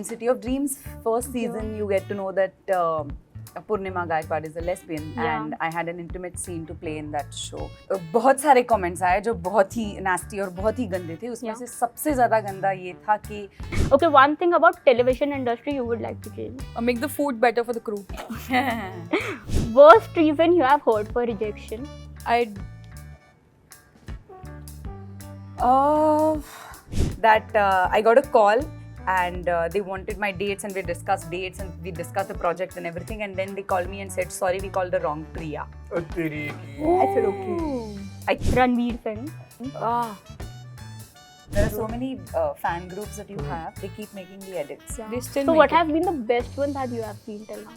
in City of Dreams first season you get to know that Purnima Gaikwad is a lesbian and I had an intimate scene to play in that show. बहुत सारे comments आए जो बहुत ही nasty और बहुत ही गंदे थे. उसमें से सबसे ज़्यादा गंदा ये था कि Okay, one thing about television industry you would like to change. Make the food better for the crew. Worst reason you have heard for rejection. That I got a call and they wanted my dates and we discussed dates and we discussed the project and everything and then they called me and said sorry we called the wrong Priya. I said okay. Ranveer Singh. There are so many fan groups that you have. They keep making the edits. They still So make what it. has been the best one that you have seen till now?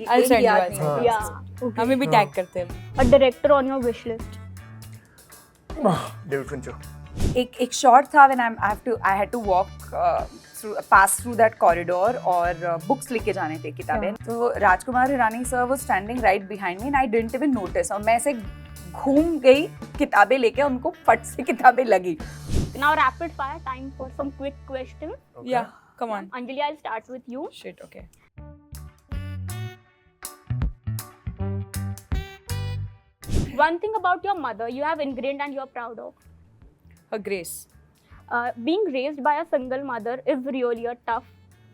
I'll send you. याद I'll नहीं send है. you. Yeah. Okay. हमें भी tag करते हैं. A director on your wish list. David Fincher. एक short था when I had to walk pass through that corridor और books लेके जाने थे किताबें. तो Rajkumar Hirani sir was standing right behind me and I didn't even notice. और मैं ऐसे घूम गई किताबें लेके उनको फट से किताबें लगी. Now rapid fire time for some quick questions. Okay. Yeah, come on. Anjali, I'll start with you. Shit, okay. One thing about your mother you have ingrained and you're proud of. Her grace. Being raised by a single mother is really a tough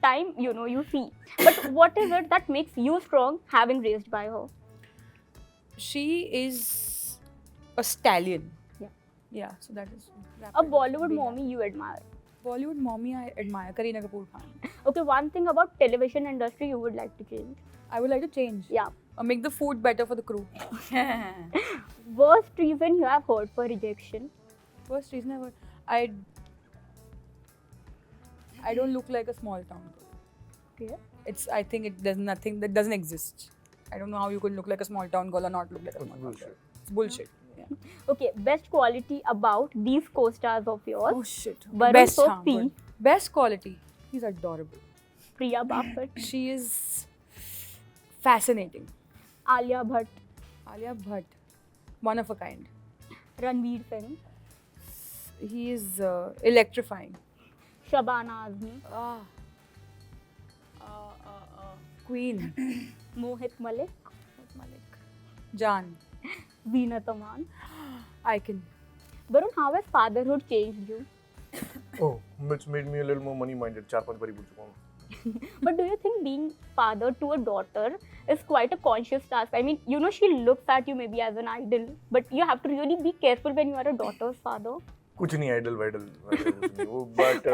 time, you see. But what is it that makes you strong having raised by her? She is a stallion. Yeah. Yeah, so that is. A Bollywood mommy you admire. Bollywood mommy I admire. Kareena Kapoor Khan. Okay, one thing about television industry you would like to change. I would like to change. Yeah. Make the food better for the crew. Worst reason you have heard for rejection. First reason I don't look like a small town girl. Okay. I think there's nothing that doesn't exist. I don't know how you could look like a small town girl or not look like a small town girl. It's bullshit. Yeah. Okay, best quality about these co-stars of yours. Oh shit. Barun Best, Sobti. good. Best quality. He's adorable. Priya Bapat. She is fascinating. Alia Bhatt. Alia Bhatt. One of a kind. Ranveer Singh. He is electrifying. Shabana Azmi. Queen. Mohit Malik. Jan. Zeenat Aman. Icon. Barun, how has fatherhood changed you? Oh, it's made me a little more money-minded. 4-5 बारी बोल चुका हूँ. But do you think being father to a daughter is quite a conscious task? I mean, she looks at you maybe as an idol, but you have to really be careful when you are a daughter's father. कुछ नहीं idol कुछ नहीं वो, but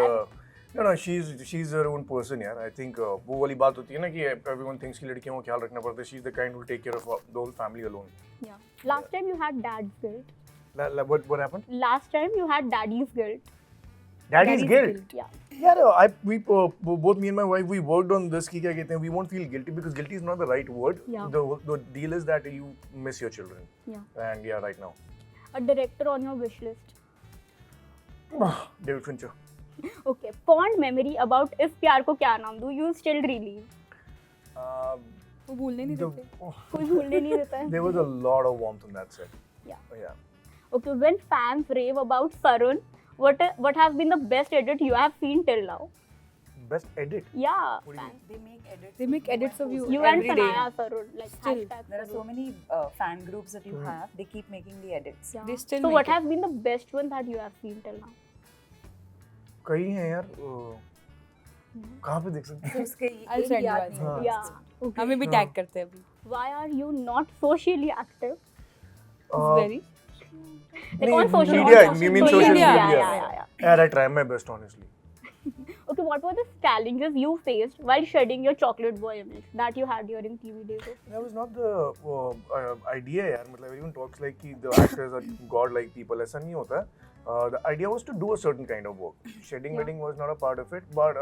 no, she's her own person यार. I think वो वाली बात होती है ना कि everyone thinks कि लड़कियों को ख्याल रखना पड़ता है. She's the kind who will take care of the whole family alone. Yeah. Last time you had dad's guilt. What happened? Last time you had daddy's guilt. Daddy's guilt. Yeah. Yeah, both me and my wife, we worked on this. कि क्या कहते हैं, we won't feel guilty because guilty is not the right word. Yeah. The deal is that you miss your children. Yeah. And yeah, right now. A director on your wish list. David Fincher. Okay. Fond memory about इस प्यार को क्या नाम दूँ? You still relive. वो भूलने नहीं देते. कोई भूलने नहीं देता है. There was a lot of warmth on that set. Yeah. Yeah. Okay. When fans rave about Sarun, what has been the best edit you have seen till now? Best edit? Yeah. What do you mean? They make edits of you You and every day. Sanaya Sarun. Like Still. hashtag There are so Sarun. many fan groups that you have. They keep making the edits. Yeah. They still So make what it. has been the best one that you have seen till now? कई हैं यार. कहाँ पे देख सकते हैं? उसके I'll send you. I'll send you. Yeah. Okay. हमें भी tag करते हैं अभी. Why are you not socially active? It's very. Like on social media, on you mean social media? Yeah. Yeah, I try my best, honestly. Okay, what were the challenges you faced while shedding your chocolate boy image that you had during TV days? That was not the idea यार. मतलब everyone talks like कि the actors are god-like people. ऐसा नहीं होता है. The idea was to do a certain kind of work. Shedding wedding was not a part of it, but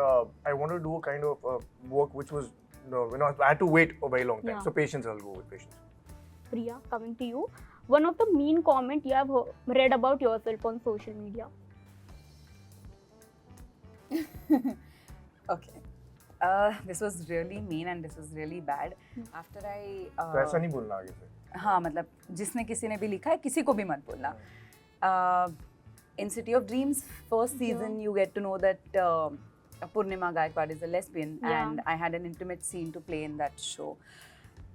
I wanted to do a kind of work which was, I had to wait a very long time. Yeah. So patience, I'll go with patience. Priya, coming to you. One of the mean comment you have read about yourself on social media. Okay. This was really mean and this was really bad. After I तो ऐसा नहीं बोलना आगे से. हाँ मतलब जिसने किसी ने भी लिखा है किसी को भी मत बोलना. In City of Dreams first season you get to know that Purnima Gaikwad is a lesbian, Yeah. and I had an intimate scene to play in that show.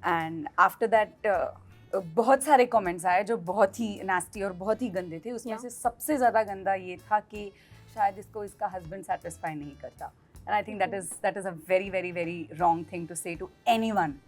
And after that, बहुत सारे comments आए जो बहुत ही nasty और बहुत ही गंदे थे. उसमें Yeah. से सबसे ज़्यादा गंदा ये था कि शायद इसको इसका husband satisfy नहीं करता. And I think that is a very, very, very wrong thing to say to anyone.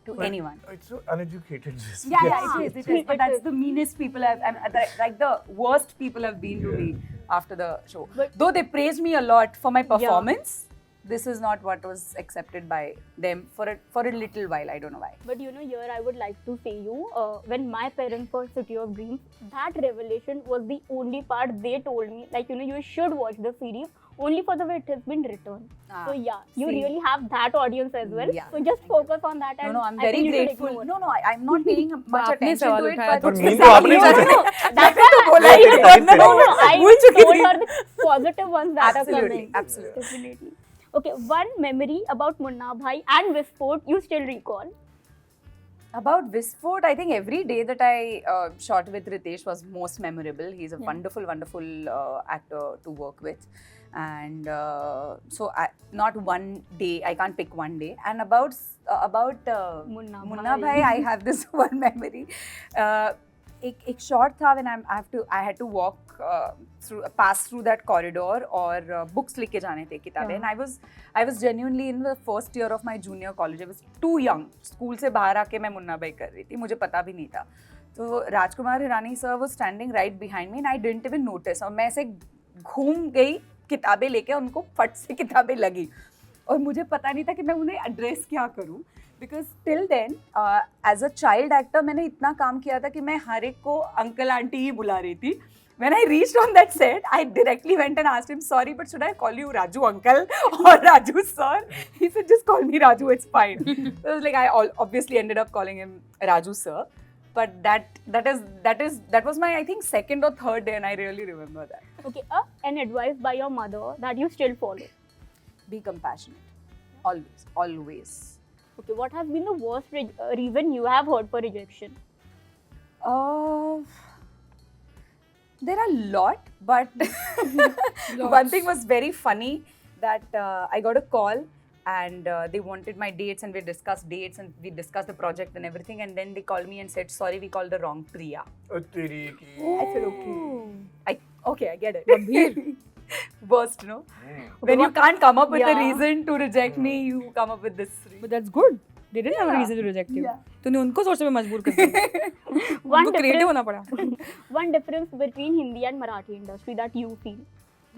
To But anyone. It's so uneducated. Just Yeah, yes. it is. But that's the meanest people like the worst people have been to me after the show. But- Though they praised me a lot for my performance, this is not what was accepted by them for a little while. I don't know why. But here I would like to say you, when my parents watched City of Dreams, that revelation was the only part they told me. Like, you should watch the series only for the way it has been written. Ah, So yeah, you see. really have that audience as well. Yeah, So just focus on that. And No, I'm I very think you should grateful. ignore. No, I'm not paying much आपने attention सवाल to it. उठाया But तो mean तो आपने exactly, उठाया। no, that's why तो बोला ही Correct, correct, No, I भूल चुकी told थी। her the positive ones that Absolutely, are coming. absolutely. Definitely. Okay, one memory about Munna Bhai and Visport you still recall. About Visport, I think every day that I shot with Ritesh was most memorable. He's a wonderful, wonderful actor to work with. And not one day, I can't pick one day. And about Munna Bhai, I have this one memory. एक shot था when I had to walk pass through that corridor और books लेके जाने थे किताबें. And I was genuinely in the first year of my junior college. I was too young. School से बाहर आके मैं मुन्ना भाई कर रही थी. मुझे पता भी नहीं था. तो Rajkumar Hirani sir was standing right behind me and I didn't even notice. और मैं ऐसे घूम गई किताबें लेके, उनको फट से किताबें लगी और मुझे पता नहीं था कि मैं उन्हें एड्रेस क्या करूं. Because till then, as a child actor, मैंने इतना काम किया था कि मैं हर एक को अंकल आंटी ही बुला रही थी. When I reached on that set, I directly went and asked him, sorry, but should I call you Raju uncle or Raju sir? He said, just call me Raju, it's fine. So it was like, I obviously ended up calling him Raju sir. But that was my, I think, second or third day, and I really remember that. Okay, an advice by your mother that you still follow. Be compassionate. Always, always. Okay, what has been the worst reason you have heard for rejection? There are a lot, but one thing was very funny that I got a call and they wanted my dates and we discussed dates and we discussed the project and everything, and then they called me and said, sorry, we called the wrong Priya. तेरी की. I said, okay, I get it. Worst, no? When you can't come up with a reason to reject me, you come up with this reason. But that's good. They didn't have a reason to reject you. Yeah. तूने उनको सोचने में मजबूर कर दिया. One उनको creative होना पड़ा. One difference between Hindi and Marathi industry that you feel.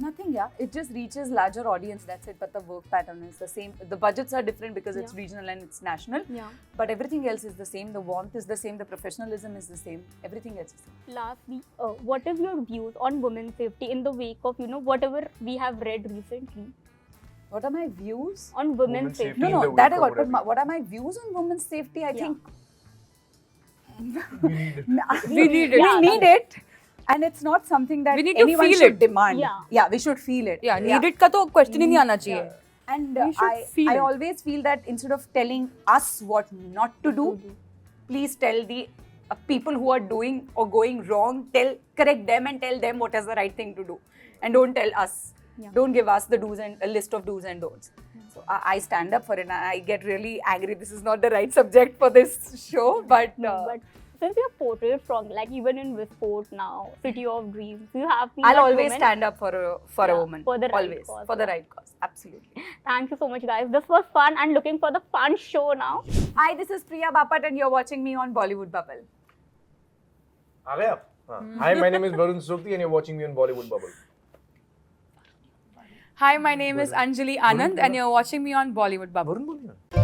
Nothing, yeah. It just reaches larger audience, that's it. But the work pattern is the same. The budgets are different because it's regional and it's national. Yeah. But everything else is the same. The warmth is the same. The professionalism is the same. Everything else is the same. Lastly, what is your views on women's safety in the wake of, whatever we have read recently? What are my views? On women's safety. No, in the that I wake got. of But whatever. what are my views on women's safety? I think We need it. We need it. we need it. And it's not something that We need to anyone feel should it. demand. Yeah. We should feel it. Yeah, needed का तो question ही नहीं आना चाहिए. And We should feel I it. always feel that instead of telling us what not to do, please tell the people who are doing or going wrong, correct them and tell them what is the right thing to do. And don't tell us. Yeah. Don't give us the do's and a list of do's and don'ts. So I stand up for it and I get really angry. This is not the right subject for this show, but But since you're portrayed strong, like even in Visport now, City of Dreams, you have been I'll that always woman. stand up for a woman. for the right always. cause, For the yeah. right cause. Absolutely. Thank you so much, guys. This was fun and looking for the fun show now. Hi, this is Priya Bapat and you're watching me on Bollywood Bubble. आ गए आप? हाँ. Hi, my name is Barun Sobti and you're watching me on Bollywood Bubble. Hi, my name is Anjali Anand and you're watching me on Bollywood Bubble. Varun बोलिए.